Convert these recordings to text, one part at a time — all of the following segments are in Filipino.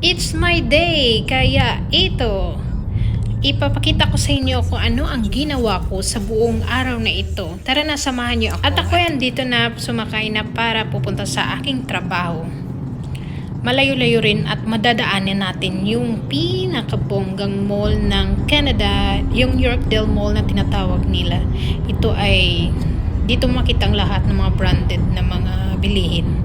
It's my day, kaya ito, ipapakita ko sa inyo kung ano ang ginawa ko sa buong araw na ito. Tara na, samahan niyo ako. At ako yan dito na sumakay na para pupunta sa aking trabaho. Malayo-layo rin at madadaanan natin yung pinakabonggang mall ng Canada, yung Yorkdale Mall na tinatawag nila. Ito ay, dito makita ang lahat ng mga branded na mga bilihin.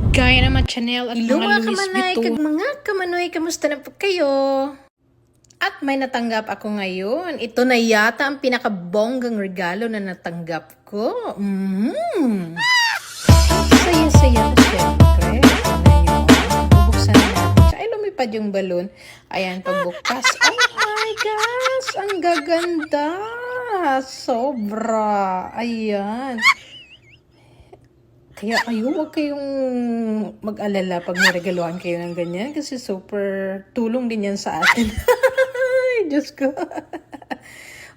Gaya naman Chanel at mga Louis Vuitton. Mga kamanoy, kamusta na po kayo? At may natanggap ako ngayon. Ito na yata ang pinakabonggang regalo na natanggap ko. Saya-saya ko syempre. Bubuksan na natin. Ay, lumipad yung balon. Ayan, pagbukas. Oh my gosh! Ang gaganda! Sobra! Ayan. Kaya kayo, huwag kayong mag-alala pag naregaluhan kayo ng ganyan kasi super tulong din yan sa atin. Ay, Diyos ko.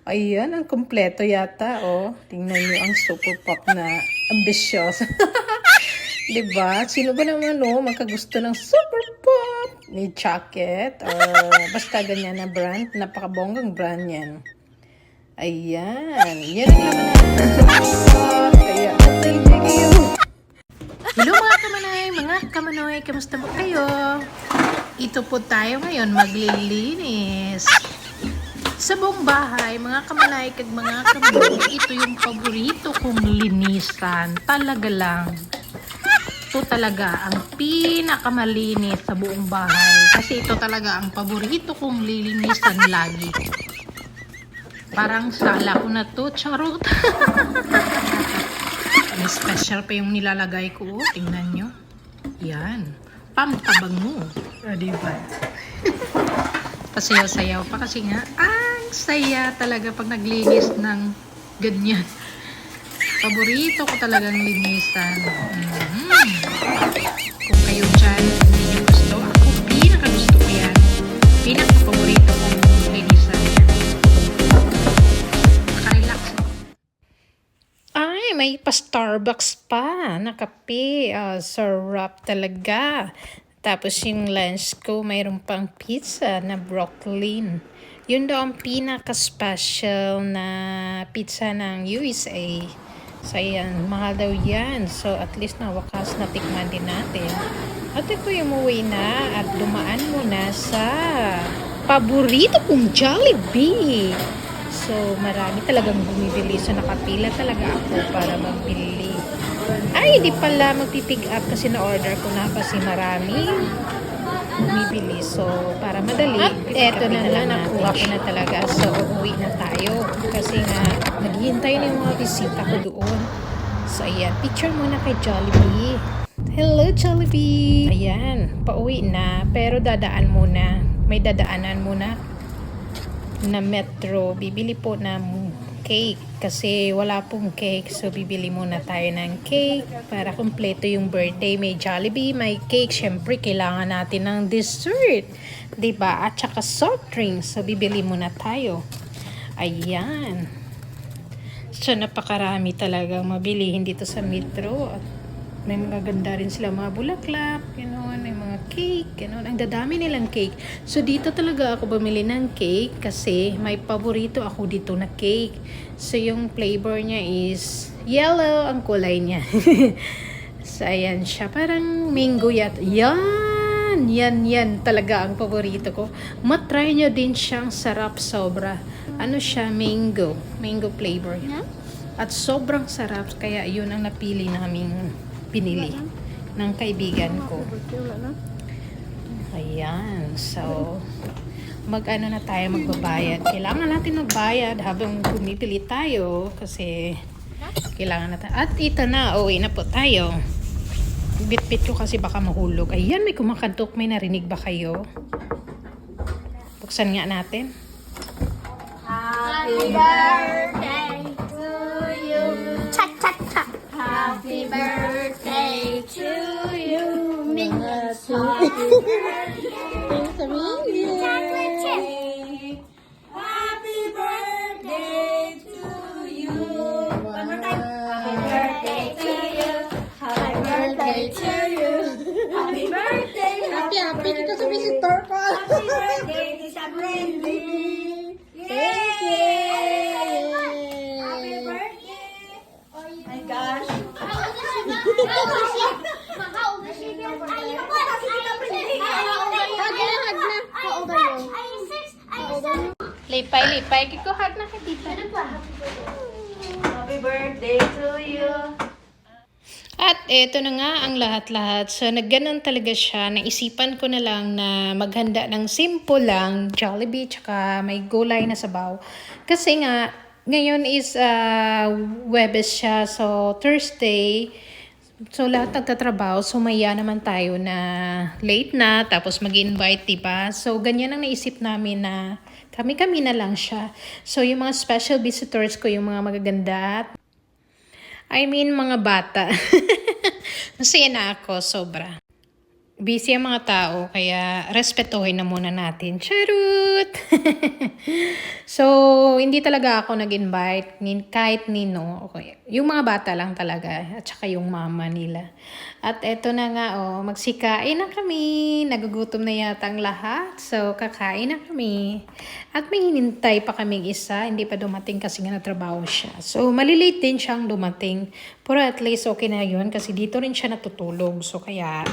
Ayan, ang kompleto yata, oh. Tingnan nyo ang super pop na ambitious. Diba? Sino ba naman, oh, magkagusto ng super pop? May jacket or basta ganyan na brand. Napakabonggang brand yan. Ayan. Yan ang naman natin. Kaya, thank you. Hello mga kamanoy, kamusta po kayo? Ito po tayo ngayon maglilinis. Sa buong bahay, mga kamanay kag mga kamanoy, ito yung paborito kong linisan. Talaga lang. Ito talaga ang pinakamalinis sa buong bahay. Kasi ito talaga ang paborito kong lilinisan lagi. Parang sala ko na to, charot. May special pa yung nilalagay ko. Tingnan nyo. Yan. Pampabang mo. O, diba? Pasayaw-sayaw pa kasi nga, ang saya talaga pag naglinis ng ganyan. Paborito ko talagang linisan. Kung kayo dyan, hindi nyo gusto, ako pinakagusto ko yan. Pinakapaborito kong linisan yan. Nakarelax ako. Ay, may pa-Starbucks pa na kape. Sarap talaga. Tapos yung lunch ko, mayroon pang pizza na Brooklyn. Yun daw ang pinaka-special na pizza ng USA. So, ayan, mahal daw yan. So, at least na wakas na tikman din natin. At ako yung umuwi na at dumaan muna sa paborito kong Jollibee. So, marami talagang bumibili. So, nakapila talaga ako para magbili. Ay, di pala magpipick up kasi na-order ko na kasi marami bumibili. So, para madali. At eto na lang, nakuha ko na talaga. So, uuwi na tayo. Kasi nga, naghihintay na yung mga bisita ko doon. So, ayan. Picture muna kay Jollibee. Hello, Jollibee! Ayan, pauwi na. Pero dadaan muna. May dadaanan muna na metro. Bibili po ng cake kasi wala pong cake, so bibili muna tayo ng cake para kompleto yung birthday. May Jollibee, may cake, syempre kailangan natin ng dessert, diba? At saka soft drinks, so bibili muna tayo. Ayan, so napakarami talagang mabilihin dito sa metro at may mga ganda rin sila, mga bulaklak, gano'n, may mga cake, gano'n. Ang dadami nilang cake. So, dito talaga ako bumili ng cake kasi may paborito ako dito na cake. So, yung flavor niya is yellow ang kulay niya. So, ayan siya. Parang mango yata. Yan talaga ang paborito ko. Matry nyo din siyang sarap sobra. Ano siya? Mango flavor. At sobrang sarap. Kaya yun ang napili namin pinili ng kaibigan ko. Ayan. So, mag-ano na tayo, magbabayad. Kailangan natin magbayad habang bumibili tayo kasi kailangan natin. At ito na, uwi na po tayo. Bit-bit ko kasi baka mahulog. Ayan, may kumakantok. May narinig ba kayo? Buksan nga natin. Happy birthday to you. Cha-cha-cha. Happy birthday to you. Happy birthday. Happy birthday to you. One more time. Happy birthday to you. Happy birthday to you. Happy birthday. Happy happy dito sa visitor ko. Happy birthday, Tita Brandy. Thank you. Happy birthday. Oh my gosh. Lipay. Kikuhag na kay tita. Happy birthday to you. At eto na nga ang lahat-lahat. So, nagganon talaga siya. Naisipan ko na lang na maghanda ng simple lang, Jollibee, tsaka may gulay na sabaw. Kasi nga, ngayon is Webes siya. So, Thursday. So, lahat nagtatrabaho. So, maya naman tayo na late na. Tapos mag-invite, diba? So, ganyan ang naisip namin na kami-kami na lang siya. So, yung mga special visitors ko, yung mga magaganda, mga bata. Masaya na ako, sobra. Busy ang mga tao, kaya respetuhin na muna natin. Charot! So, hindi talaga ako nag-invite, kahit nino. Okay. Yung mga bata lang talaga, at saka yung mama nila. At eto na nga, magsikain na kami. Nagugutom na yata ang lahat. So, kakain na kami. At may hinintay pa kaming isa. Hindi pa dumating kasi nga natrabaho siya. So, malilate din siyang dumating. Pero at least okay na yun kasi dito rin siya natutulog. So, kaya...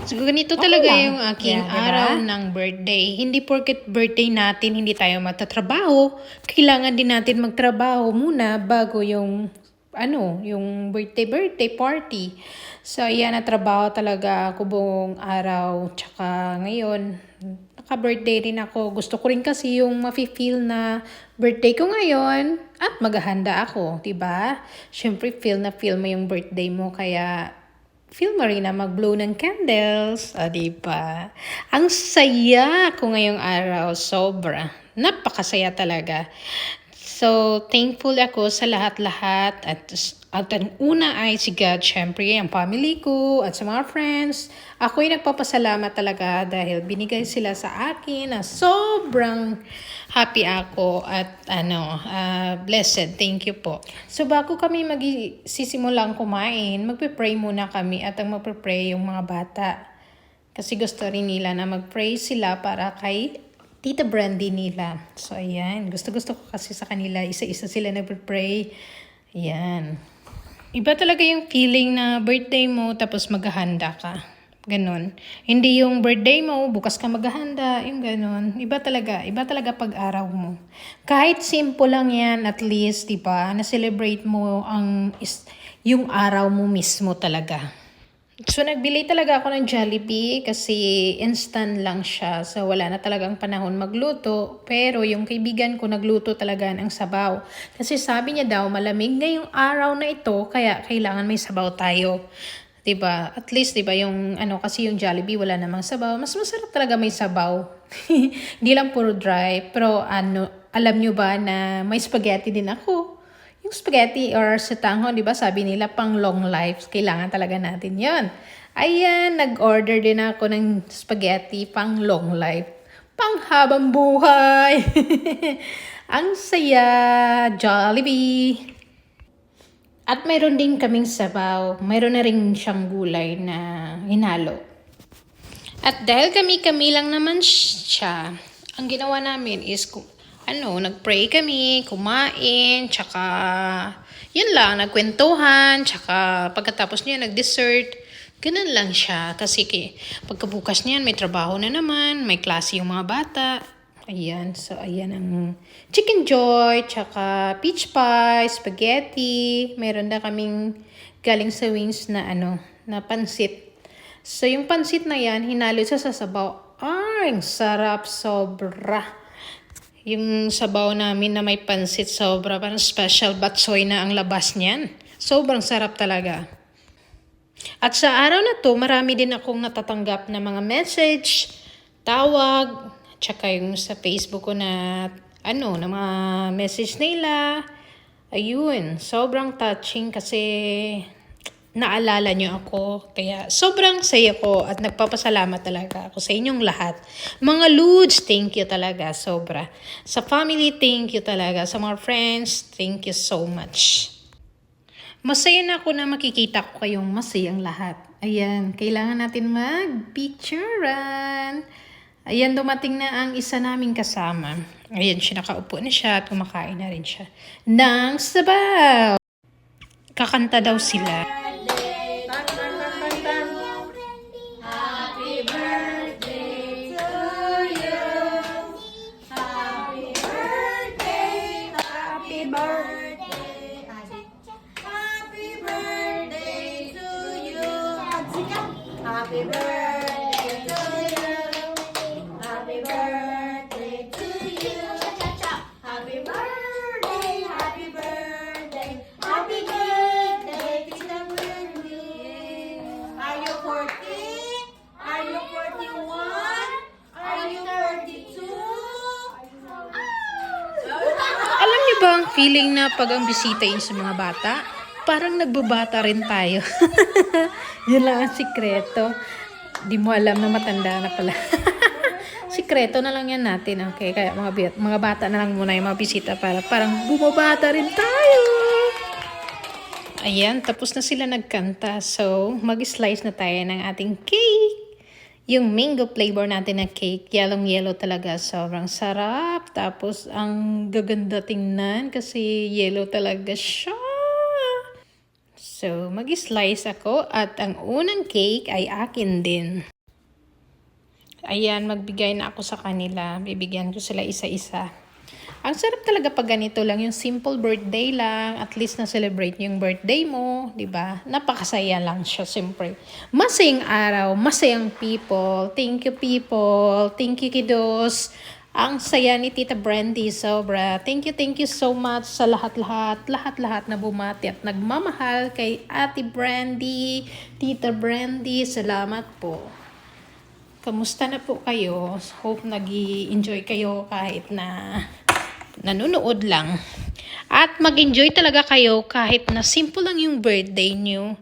So, ganito talaga yung aking araw ng birthday. Hindi porket birthday natin, hindi tayo matatrabaho. Kailangan din natin magtrabaho muna bago yung, yung birthday party. So, ayan, natrabaho talaga ako buong araw. Tsaka ngayon, naka-birthday rin ako. Gusto ko rin kasi yung mafe-feel na birthday ko ngayon at maghahanda ako, diba? Siyempre, feel mo yung birthday mo, kaya... feel mo rin na mag-blow ng candles. Diba? Ang saya ko ngayong araw. Sobra. Napakasaya talaga. So, thankful ako sa lahat-lahat. At ang una ay si God, syempre, ang family ko at sa mga friends. Ako'y nagpapasalamat talaga dahil binigay sila sa akin na sobrang happy ako at blessed. Thank you po. So, bago kami magsisimulang kumain, magpe-pray muna kami at ang magpe-pray yung mga bata. Kasi gusto rin nila na mag-pray sila para kay Tita Brandy nila. So, ayan. Gusto ko kasi sa kanila. Isa-isa sila nagpe-pray. Ayan. Iba talaga yung feeling na birthday mo tapos maghahanda ka. Ganon. Hindi yung birthday mo, bukas ka maghahanda. Yung ganon. Iba talaga pag-araw mo. Kahit simple lang yan, at least, diba, na-celebrate mo yung araw mo mismo talaga. So, nagbili talaga ako ng Jollibee kasi instant lang siya. So, wala na talagang panahon magluto. Pero yung kaibigan ko nagluto talaga ng sabaw. Kasi sabi niya daw, malamig ngayong araw na ito, kaya kailangan may sabaw tayo. Diba? At least, diba, yung kasi yung Jollibee wala namang sabaw. Mas masarap talaga may sabaw. Hindi lang puro dry. Pero alam nyo ba na may spaghetti din ako? Yung spaghetti or sitangho, di ba, sabi nila pang long life, kailangan talaga natin yon. Ayan, nag-order din ako ng spaghetti pang long life. Pang habang buhay. Ang saya, Jollibee. At mayroon din kaming sabaw. Mayroon na rin siyang gulay na hinalo. At dahil kami lang naman siya, ang ginawa namin is nag-pray kami, kumain, tsaka yun lang, nagkwentuhan, tsaka pagkatapos niya nag-dessert. Ganun lang siya kasi pagkabukas niyan may trabaho na naman, may klase yung mga bata. Ayan, so ayan ang chicken joy, tsaka peach pie, spaghetti. Meron na kaming galing sa Wings na na pansit. So yung pansit na yan, hinalo sa sabaw. Ang sarap, sobra. Yung sabaw namin na may pansit, sobra. Parang special batsoy na ang labas niyan. Sobrang sarap talaga. At sa araw na to, marami din akong natatanggap na mga message, tawag, tsaka yung sa Facebook ko na na mga message nila. Ayun, sobrang touching kasi naalala nyo ako. Kaya sobrang saya ko at nagpapasalamat talaga ako sa inyong lahat. Mga Ludes, thank you talaga. Sobra. Sa family, thank you talaga. Sa mga friends, thank you so much. Masaya na ako na makikita ko kayong masayang lahat. Ayan, kailangan natin mag-picturean. Ayan, dumating na ang isa naming kasama. Ayan, siya nakaupo na siya at kumakain na rin siya ng sabaw. Kakanta daw sila. Happy birthday to you. Happy birthday. Happy birthday. Happy birthday to you. Happy birthday to you. Happy birthday to you. Happy birthday. Happy birthday. Happy birthday, Tita Brandy. Are you 40? Are you 41? Are you 42? Alam niyo ba ang feeling na pag ang bisita yun sa mga bata? Parang nagbabata rin tayo. Yun lang ang sikreto. Di mo alam na matanda na pala. Sikreto na lang yan natin, okay? Kaya mga bata na lang muna yung mga bisita para parang bumabata rin tayo. Ayan, tapos na sila nagkanta. So, mag-slice na tayo ng ating cake. Yung mango flavor natin na cake, yellow talaga. Sobrang sarap. Tapos, ang gaganda tingnan kasi yellow talaga siya. So, mag-slice ako at ang unang cake ay akin din. Ayan, magbigay na ako sa kanila. Bibigyan ko sila isa-isa. Ang sarap talaga pag ganito lang, yung simple birthday lang, at least na-celebrate yung birthday mo, di ba? Napakasaya lang siya, siyempre. Masayang araw, masayang people. Thank you, people. Thank you, kiddos. Ang saya ni Tita Brandy, sobra. Thank you so much sa lahat na bumati at nagmamahal kay Ate Brandy, Tita Brandy. Salamat po. Kamusta na po kayo? Hope nag-i-enjoy kayo kahit na nanonood lang. At mag-enjoy talaga kayo kahit na simple lang yung birthday nyo.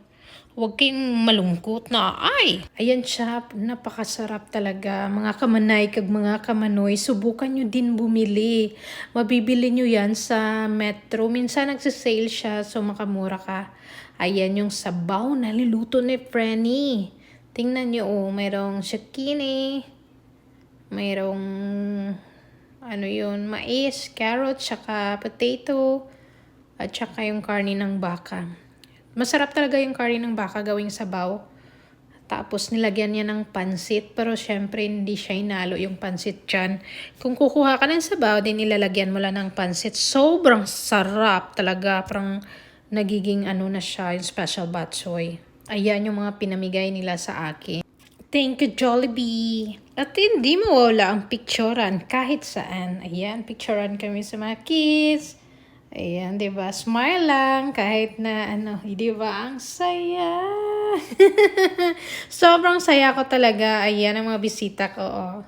Huwag kayong malungkot na, ay! Ayan siya, napakasarap talaga. Mga kamanay, kag mga kamanoy, subukan nyo din bumili. Mabibili nyo yan sa Metro. Minsan nagsisale siya, so makamura ka. Ayan yung sabaw na niluto ni Frenny. Tingnan nyo, oh, mayroong zucchini, mayroong mais, carrot, tsaka potato, at tsaka yung karne ng baka. Masarap talaga yung karne ng baka gawing sabaw. Tapos nilagyan niya ng pansit, pero syempre hindi siya inalo yung pansit dyan. Kung kukuha ka ng sabaw, din ilalagyan mo lang ng pansit. Sobrang sarap talaga, parang nagiging na siya, yung special batchoy. Ayan yung mga pinamigay nila sa akin. Thank you, Jollibee. At hindi mawala ang picturean kahit saan. Ayan, picturean kami sa mga kids. Ayan, di ba? Smile lang kahit na di ba? Ang saya. Sobrang saya ko talaga. Ayan ang mga bisita ko. Oh.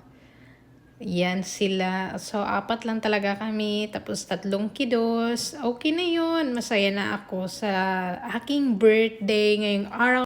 Yan sila. So, 4 lang talaga kami. Tapos 3 kiddos. Okay na yun. Masaya na ako sa aking birthday ngayong araw.